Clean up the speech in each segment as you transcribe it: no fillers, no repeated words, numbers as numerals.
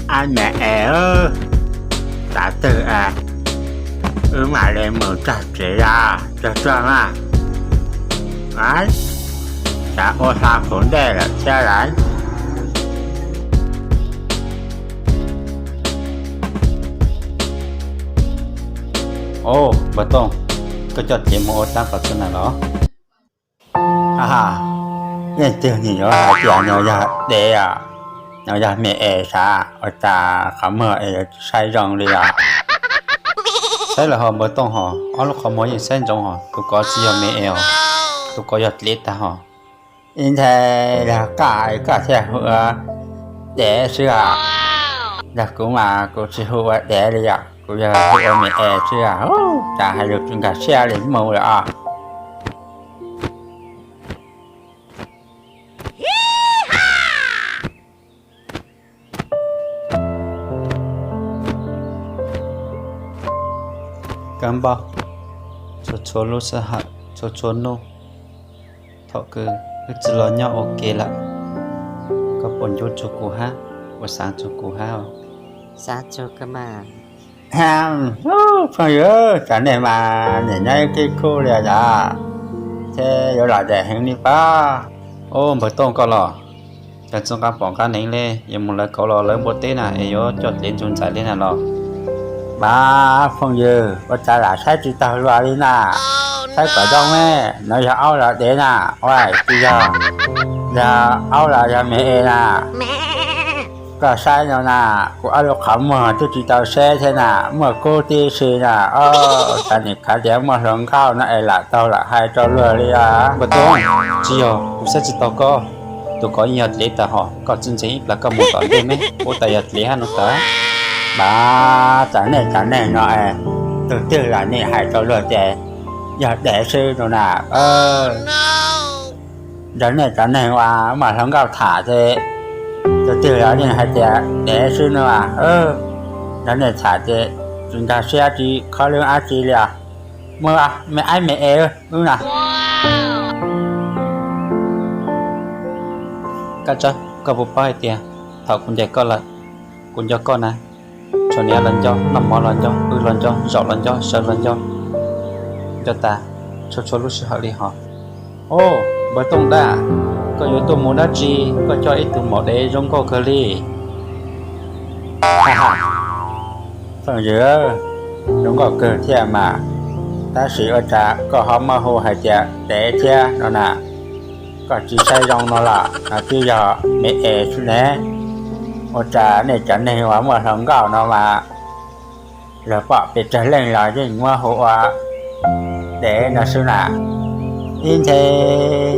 Anh mẹ ơi, đã từ à, mà lên một chặt chỉ ra, cho à. Đấy, đã ô xa vấn đề là xe đấy. Ồ, betul. Kejot dia mau otang kat sana đó. À, nên tiêu nhìn nó là kiểu nhỏ ra để à, nhỏ ra mẹ xa, ở ta khám mơ sai rong đi à. Sai là họ betul họ. Ở lúc họ mới sen trong họ, tụi có chỉ họ mẹ eo. Tụi có giật lết ta họ. In thế là cả xe hựa để xưa à. Là cũng mà cũng chỉ hựa để đi à. Cũng giờ hựa mẹ xưa à. Ta hay được chúng ta xe đến màu rồi à. Gambar. Cho lu sehat, cho nu. Thọ cứ chỉ lo nhau ok là. Có bồn vô cho cô ha, và sáng cho cô ha. Sáng cho cơ mà. Phong ơi, cái này mà nhìn ngay cái khu này à. Thế giờ lại để hình đi ba. Ô, betul có lò. Chẳng trong các bọn cá nến lên, nhưng một lần có lò lớn bột tế nà, ấy yo chọt lên chôn chạy lên nà lò. Ba Phong ơi, bà ta là sai chỉ tao loa đi nà. Sai cả trong ấy, nó giờ áo là để nà. Ôi, bây giờ áo là giờ mẹ nà. Cả sai nào nà, của áo khẩm mà tôi chỉ tao xe thế nà, mà cô tí xì nà. Cái này khá đẹp mà hưởng khao nó là tao là hai cho lừa đi à. Betul. Chỉ yo, cũng sẽ chỉ tao có. Tụi có nhật lễ ta họ, có chân chính là có một tỏi thêm ấy. Ô tài nhật lễ hắn nó ta. Ba cái này nói từ từ là này hai cho lừa trẻ. Giờ để sư rồi nà. Cái này hoa mà không cao thả thế. Từ từ là này hai trẻ để sư nữa à. Cái này thả thế. Chúng ta sẽ chỉ khó lương á chỉ là. Mơ à, mẹ ai mẹ ơi, đúng nà. Các cháu, có bộ bài tiền. Thảo cũng dạy con là. Cũng cho con nè. Cho nên lần cho, năm món lần cho, lần cho, dạo lần cho, sợ lần cho ta, cho lúc sự hợp lý họ. Ô, bởi tông đa, có yếu tố mô đá chi, có cho ít tụ mỏ đế giống có cơ ly. Phần giữa, đúng có cơ thea mà. Ta sĩ ở trả, có họ mà hồ hải trẻ để thea nó nà. Có chỉ sai rong nó là bây giờ mẹ xuống nè. Ở trả này chẳng này hóa mà không gạo nó mà. Rồi bỏ bị trở lên là chứ mà hộ để nó xuống nà. In thế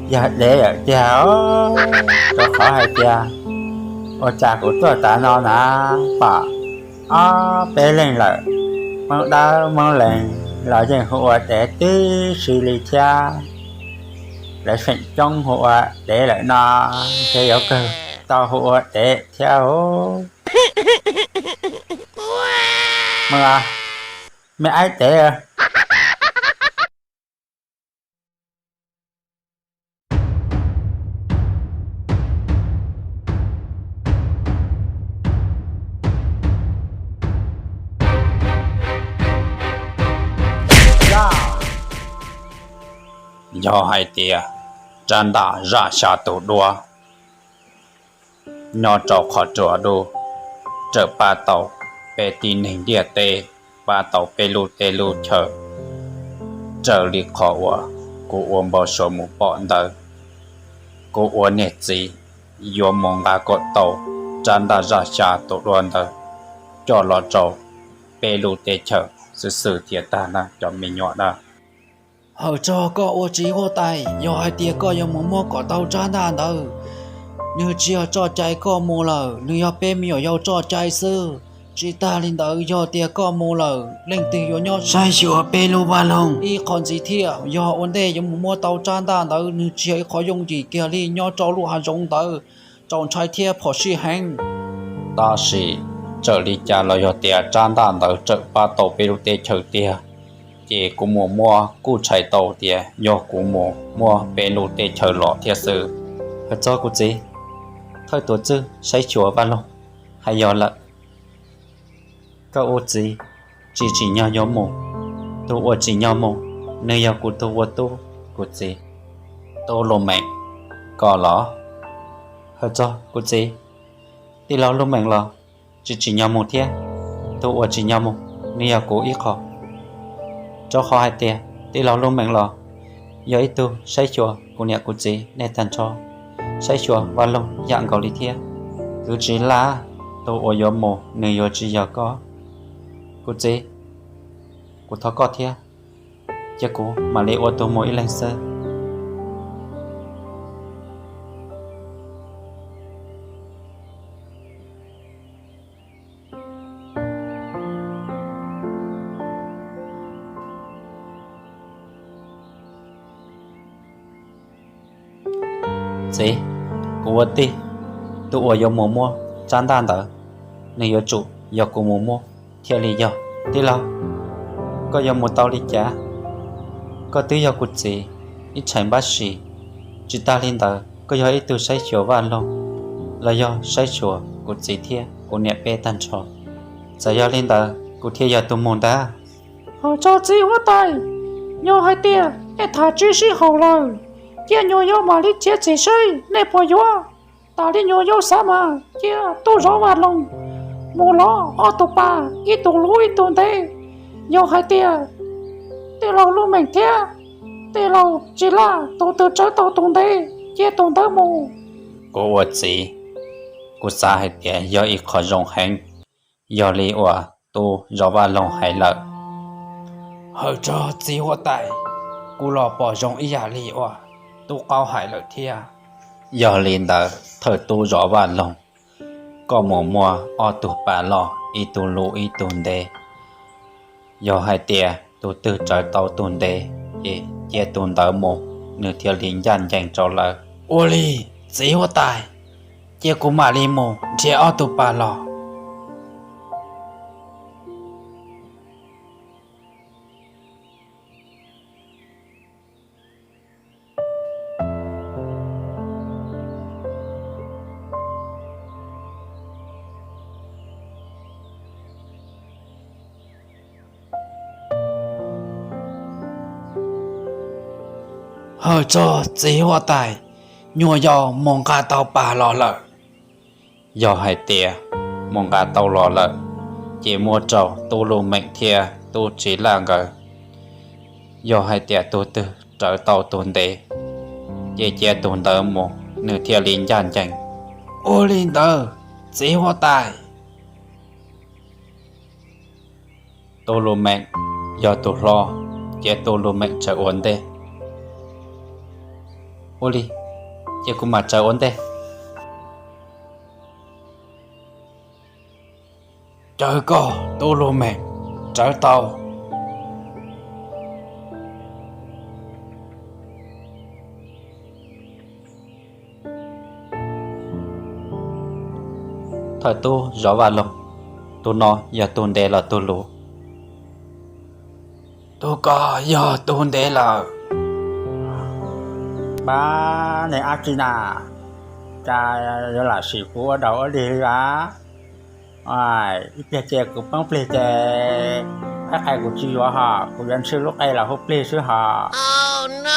giờ để ở chào cho khó hay cha. Ở trả của tôi ta nó nà bỏ bé lên lại mong đá mong lên là dân hộ để tí xử lý cha để phệnh trong hộ để lại nó thế yếu cơ tao hộ để theo mà mẹ ai để à Do hai tia, tràn đá ra xa tổ đua. Nó trọc khó trọ đô, trở ba tàu, bê tin hình địa tê, ba tàu bê lù chờ. Trở lý khó ua, cô uống bao số một bọn đời. Cô uống nét gì, yếu mong gà gọt tàu, tràn đá ra xa tổ đua đời. Cho lọ trọ, bê lù tê chờ, sự thiệt ta nà cho mình nhỏ đó. Hở cho có ô trí vô tay, do hai tia có yêu muốn mua có tàu tràn đàn đâu. Nếu chia cho trái có mua lờ, nếu yêu bê miểu yêu cho trái sư. Chỉ ta lên đó do tia có mua lờ, lên từ yêu nhau sai sửa bê lô ba lông. Y còn gì thiệt, do ổn đề yêu muốn mua tàu tràn đàn đâu, nếu chia khó dùng gì kia đi nhau cho lũ hà rộng đâu. Chọn trái thiệt phó sĩ hành. Ta sĩ, trở lý cha là do tia tràn đàn đâu trở ba tàu bê lù tê chờ tia. Chỉ cũng mua cú chạy tàu tia, do cũng mua bê lù tê chờ lọ thiệt sự. Hãy cho cô gì? Thôi tổ chứ, xây chúa ba lông. hay do lợ có ô chỉ nhau nhau mù tu ô chỉ nhau mù nơi giao của tu ô tu của gì tu lùm mẹ có lỏ hơi cho của gì đi lo lùm mẹ lo chỉ nhau mù thế tu ô chỉ nhau mù nơi giao của ít khó cho khó hai tiền đi lo lùm mẹ lo giờ ít tu xây chùa của nhà của gì nên thành cho xây chùa và lông dạng cầu lý thế cứ chỉ là tu ô yo mù nơi yo chỉ giao có của gì của thọ có thế chứ cô mà lấy ô tô mỗi lần sơ gì cô ô ti tụ ở dùng mùa mua chán đàn đỡ nên yo chủ yo cô mùa mua theo lý do tí lâu có yo một tàu đi chả có tí yo cụt gì ít chẳng bác sĩ chỉ ta lên đỡ có yo ít từ say chùa van luôn là do say chùa cụt gì thia của nẹp bê tan trò giờ yo lên đỡ của thia yo tụ môn đã họ cho chị hóa tài nhau hai tia để thả chi sĩ hậu lời kia nhau mà đi chết chỉ xây để bỏ gió ta đi nhau sao mà kia tôi rõ mặt lòng mù lo ở tụ bà ít tụ lũ ít tụ thế nhau hai tia tia lâu luôn mình thế tia lâu chỉ là tụ từ trái tụ tụ thế kia tụ thế mù cô ở gì cô xa hay tiền do ít khó rong hành do lý ở tu do va lòng hay lợi hơi cho chỉ hoa tài cô lo bỏ rong ý giả lý oa tu cao hải lợi thia do lên đỡ thời tu rõ va lòng có mùa mùa ở tu bà lò ít tu lũ ít tu đề do hai tia tu từ trái tàu tu đề chia tu đỡ mù nửa theo liên danh dành cho lợi ô li chỉ hoa tài chia cô mà li mù chia ở tu bà lò hơi cho chỉ hoa tài nhua do mong ca tàu bà lò lợi do hai tia mong cả tàu lò lợi chỉ mua trâu tu lù mệnh thia tu chỉ là ngờ do hai tia tu tư trở tàu tuần đề chỉ chia tuần đỡ một nửa thia liên gian dành ô linh tờ chỉ hoa tài tu lù mệnh do tu lo chỉ tu lù mệnh trở ổn đề ô li chỉ cũng mà trở ổn đề trời có tu lô mẹ trở tàu thời tu rõ vào lòng tu nó giờ tuần đề là tu lù tu có do tu để là ba này Achina cha là sĩ phụ ở đâu ở đi á ai ít chè của băng plei chè các ai của chị wa ha của dân sư lúc ấy là hộp plei sư ha oh no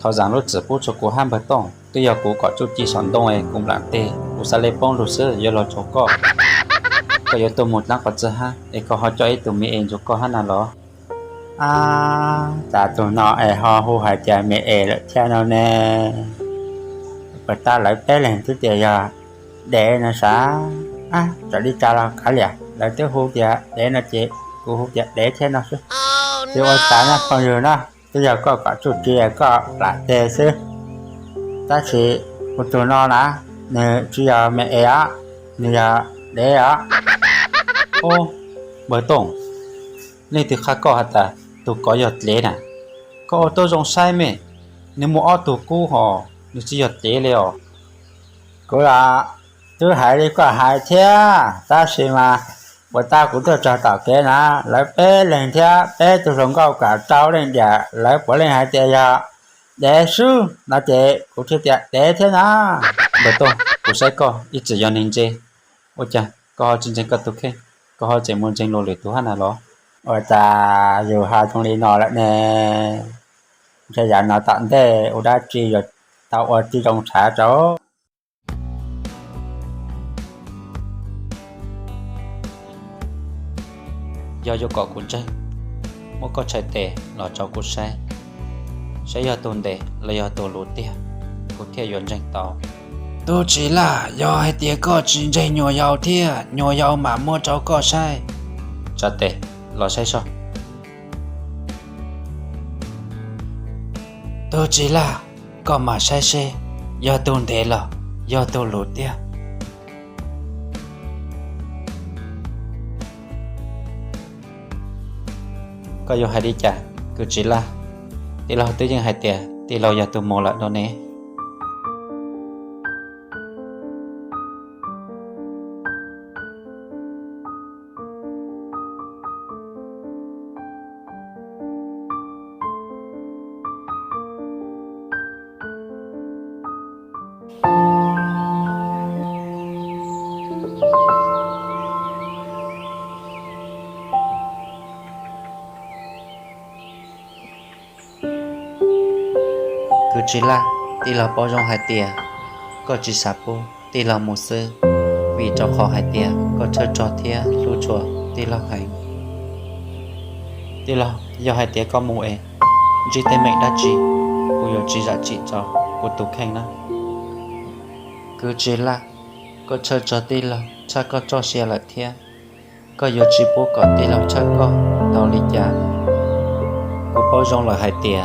thọ giảng lúc chỉ bút cho cô ham bờ tông tôi giờ cô có chút chi sản đông ấy cũng làm tê cô sa lê bông lúc xưa giờ lo cho cô có giờ tôi một lát có chưa ha để có họ cho ấy tụi mình cho cô ha nào đó ta tụi nó ai ho hu hai cha mẹ lại cha nó nè và ta lại bé lên thứ tiền giờ để nó xả rồi đi cha là cả liền lại tới hu giờ để nó chị cô hu giờ để cho nó chứ chứ ôi ta nó còn nhiều nó bây giờ có cả chút kia có lại tê chứ ta chỉ một tụi nó nè nè chỉ giờ mẹ á nè giờ để á ô bờ tông nên từ khác có hạt ta tôi có giọt lệ nè có ô tô dùng sai mẹ nếu mua ô tô cũ họ nếu chỉ giọt lệ liệu cô là tôi hãy đi qua hai thế ta chỉ mà và ta cũng tôi cho tao kia nè lấy bé lên theo bé tôi không có cả trâu lên giờ lấy bỏ lên hai tiền giờ để sư nó chị cũng chưa tiền để thế nè bữa tôi cũng sẽ có ít chỉ do nên chơi ôi chà có chân chân cất tục khen có chạy muốn chân lô lệ tú hả đó và ta dù hai thằng đi nó lại nè bây giờ nó tận thế ở đã chi rồi tao ở chi trong xã chỗ do có cuốn chơi mỗi có chạy tệ là cho cuốn xe sẽ do tồn để là do tồn lúa tiền có thể dọn tranh tàu tôi chỉ là do hai tia có chiến tranh nhỏ giàu thia nhỏ giàu mà mua cháu có sai cho tệ là sai sao tôi chỉ là có mà sai xe do tôi thế là do tôi lụt tia có do hai đi chả cứ chỉ là thì lo tự nhiên hai tiền thì lo giờ tụi mò lại đó nè cứ chỉ là thì là bao trong hai tia có chỉ sạp bố thì là một sư vì cho khó hai tia có chơi trò thia lưu chùa thì là hành thì lo do hai tia có mua em chỉ tên mệnh đã chỉ cô giờ chỉ giá trị cho cô tục khen đó cứ chỉ là có chơi trò thì là cha có cho xe lại thia có giờ chỉ bố có thì là cha có tao lý cha cô bao trong là hai tia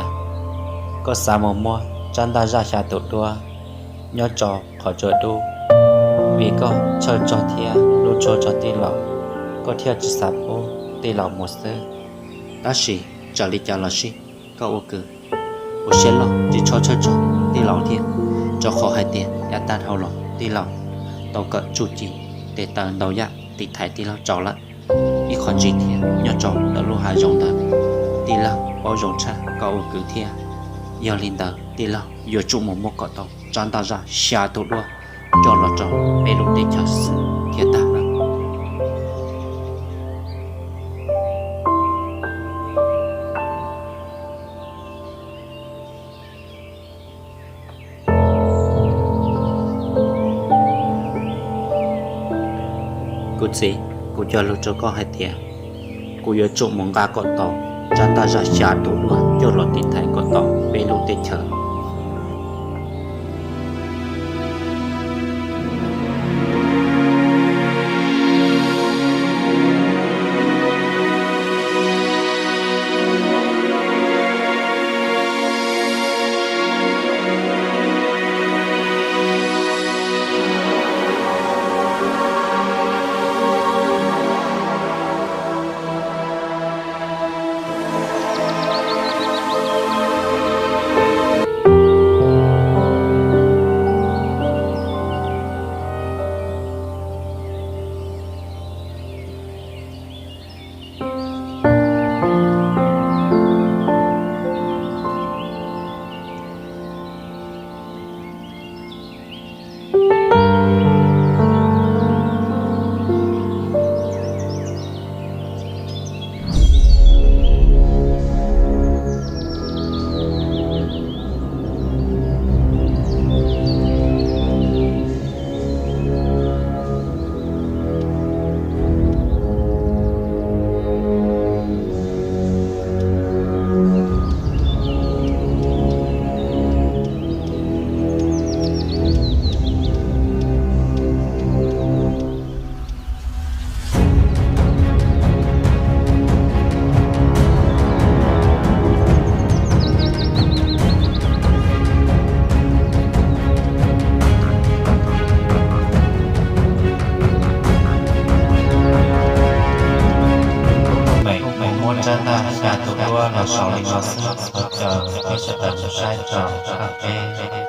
có sao mà mua chân ta ra xa tụt đua nhớ trò khỏi chờ đu vì có chơi trò thia lưu cho tí lọ có theo chỉ sạp bố tí lọ một sơ đã xỉ trả lý cha là xỉ có ô cử ô xe lọ chỉ cho chơi trò tí lọ thia cho khó hai tiền đã tan hậu lọ tí lọ tàu cỡ chủ chỉ để tàn đầu dạ thì thái tí lọ trò lại ít khó chỉ thia nhớ trò đã lưu hai dòng tờ tí lọ bao dòng cha có ô cử thia giờ linh tờ tí lọ giờ chung một cọ tàu chán ta ra xa tụt đua cho lọ trò bê lục để cho sự thiệt ta ra cô gì cô cho lọ cho có hai tiền cô giờ chung một cọ tàu chán ta ra xa tụt đua cho lọ tí thái cọ tàu bê lục để chờ Là sáu linh nó sớm chờ cái sự tận sai trò cà phê